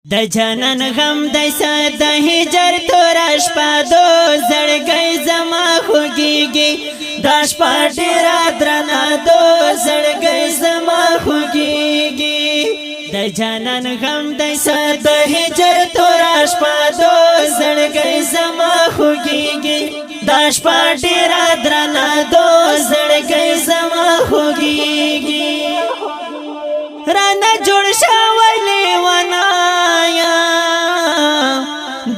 د جنن غم د ساده هجر تورش پادو زړګي زما خوږيږي داش پټه را درنا دو زړګي زما خوږيږي د جنن غم د ساده هجر تورش پادو زړګي زما خوږيږي داش پټه را درنا دو زړګي زما خوږيږي رانا جوړ شاولې ونا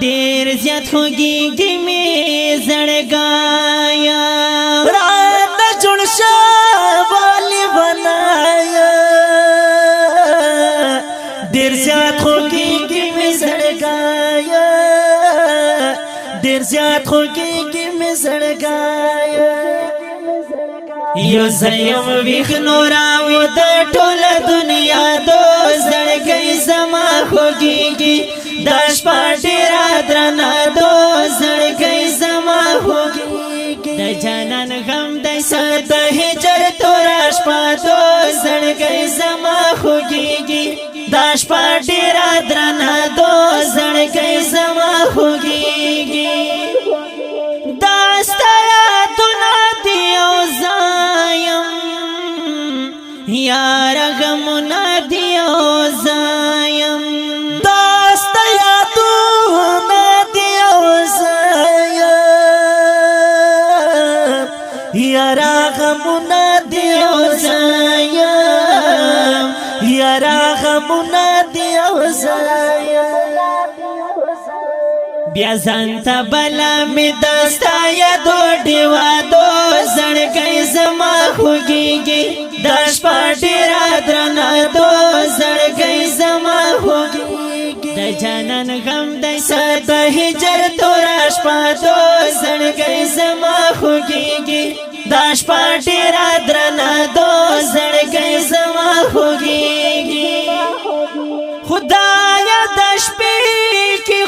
دیر زیاد خوږیږي مې زړګایا راته جوړ شاولې بنایا ډېر زیات خوږیږي مې زړګایا ډېر زیات خوږیږي مې زړګایا یو زیم ویخ نوراو د ټول دنیا دو زړګي زما خوږیږي داش پټه را درنا دو زړګي زما خوږيږي د جنن غم د ساده هجر تورش پاتو زړګي زما خوږيږي داش پټه را درنا دو زړګي زما خوږيږي داستا یادونه دی او زایم یار غمونه دی او زایم یارا غمونه دی او زایم یارا غمونه دی او زایم بیا ځانته بلا می دستا یادو ډیوا دو زړګي زما خوږيږي داش پټه را درنا دو زړګي زما خوږيږي د جنن غم د ساده هجر تورش پاتو زړګي زما خوږيږي داش پټه را درنا دو زړګي زما خوږيږي خدایا د شپې کې